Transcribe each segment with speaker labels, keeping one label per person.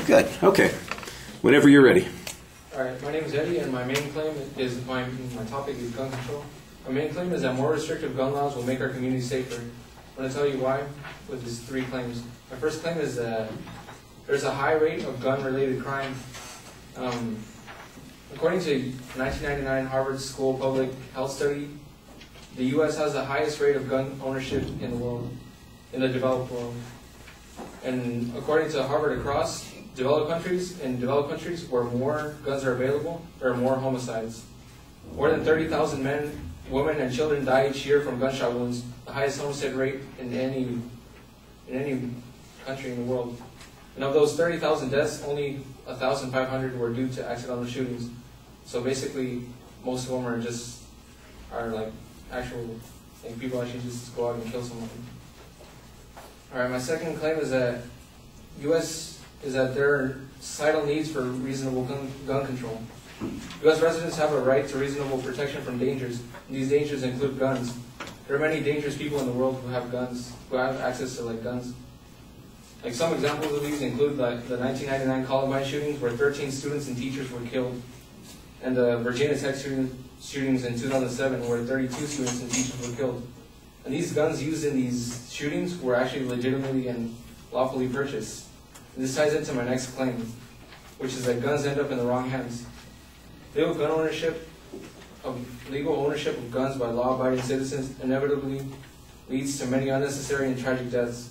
Speaker 1: Good. Okay. Whenever you're ready.
Speaker 2: All right. My name is Eddy, and my main claim is my topic is gun control. My main claim is that more restrictive gun laws will make our community safer. I'm going to tell you why with these three claims. My first claim is that there's a high rate of gun-related crime. According to 1999 Harvard School Public Health Study, the U.S. has the highest rate of gun ownership in the world, in the developed world. And according to Harvard Across, in developed countries where more guns are available, there are more homicides. More than 30,000 men, women, and children die each year from gunshot wounds, the highest homicide rate in any country in the world. And of those 30,000 deaths, only 1,500 were due to accidental shootings. So basically, most of them are like actual, like people actually just go out and kill someone. All right, my second claim is that there are societal needs for reasonable gun control. U.S. residents have a right to reasonable protection from dangers, and these dangers include guns. There are many dangerous people in the world who have guns, who have access to guns. Like some examples of these include like the 1999 Columbine shootings, where 13 students and teachers were killed, and the Virginia Tech shootings in 2007, where 32 students and teachers were killed. And these guns used in these shootings were actually legitimately and lawfully purchased. And this ties into my next claim, which is that guns end up in the wrong hands. Legal ownership of guns by law-abiding citizens inevitably leads to many unnecessary and tragic deaths.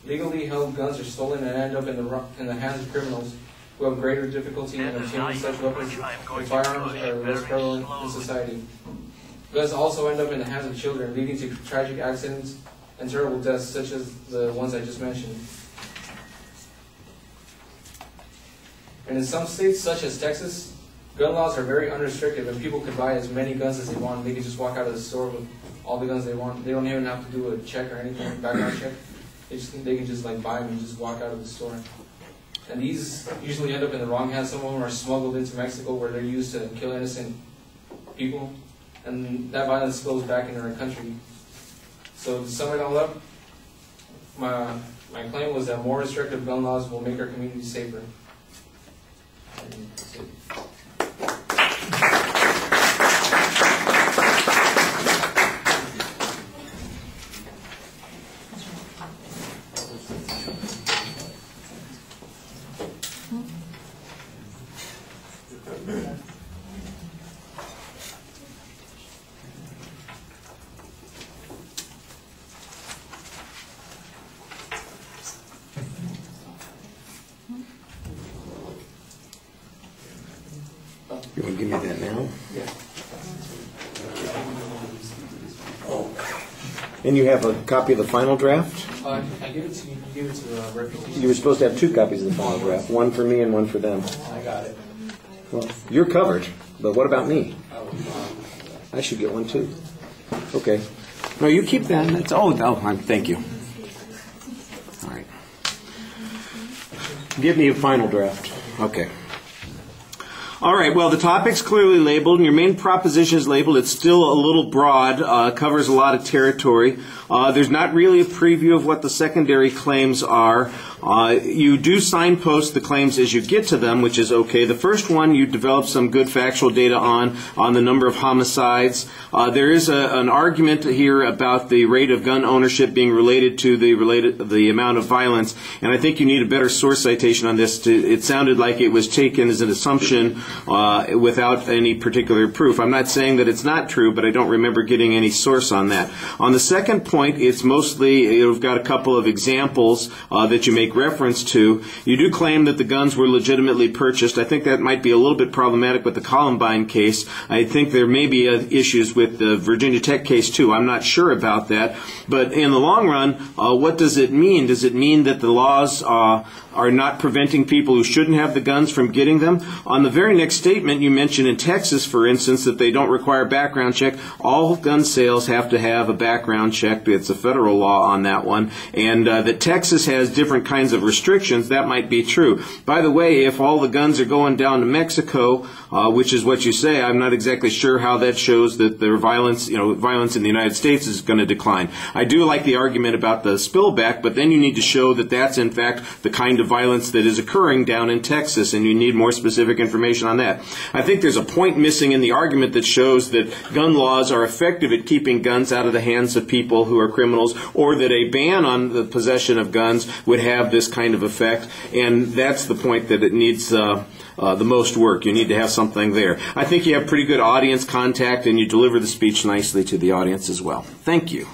Speaker 2: Legally held guns are stolen and end up in the hands of criminals who have greater difficulty in obtaining such weapons when firearms are less prevalent in society. Guns also end up in the hands of children, leading to tragic accidents and terrible deaths, such as the ones I just mentioned. And in some states, such as Texas, gun laws are very unrestricted, and people could buy as many guns as they want. They could just walk out of the store with all the guns they want. They don't even have to do a check or anything, background check. They can just buy them and just walk out of the store. And these usually end up in the wrong hands. Some of them are smuggled into Mexico, where they're used to kill innocent people, and that violence goes back into our country. So to sum it all up, my claim was that more restrictive gun laws will make our community safer. And that's it.
Speaker 1: You want to give me that now?
Speaker 2: Yeah.
Speaker 1: Oh. And you have a copy of the final draft?
Speaker 2: I gave it to you. You gave it to reputation.
Speaker 1: You were supposed to have two copies of the final draft, one for me and one for them.
Speaker 2: I got it.
Speaker 1: Well, you're covered, but what about me? I should get one too. Okay. No, you keep that. That's thank you. All right. Give me a final draft. Okay. All right, well, the topic's clearly labeled, and your main proposition is labeled. It's still a little broad, covers a lot of territory. There's not really a preview of what the secondary claims are. You do signpost the claims as you get to them, which is okay. The first one, you develop some good factual data on the number of homicides. There is an argument here about the rate of gun ownership being related to the amount of violence, and I think you need a better source citation on this. It sounded like it was taken as an assumption without any particular proof. I'm not saying that it's not true, but I don't remember getting any source on that. On the second point, it's mostly, you've got a couple of examples that you make reference to. You do claim that the guns were legitimately purchased. I think that might be a little bit problematic with the Columbine case. I think there may be issues with the Virginia Tech case too. I'm not sure about that. But in the long run, what does it mean? Does it mean that the laws are not preventing people who shouldn't have the guns from getting them? On the very next statement, you mention in Texas, for instance, that they don't require background check. All gun sales have to have a background check it's a federal law on that one, and that Texas has different kinds of restrictions, that might be true. By the way, if all the guns are going down to Mexico, which is what you say, I'm not exactly sure how that shows that their violence in the United States is going to decline. I do like the argument about the spillback, but then you need to show that that's in fact the kind of violence that is occurring down in Texas, and you need more specific information on that. I think there's a point missing in the argument that shows that gun laws are effective at keeping guns out of the hands of people who are criminals, or that a ban on the possession of guns would have this kind of effect, and that's the point that it needs the most work. You need to have something there. I think you have pretty good audience contact, and you deliver the speech nicely to the audience as well. Thank you.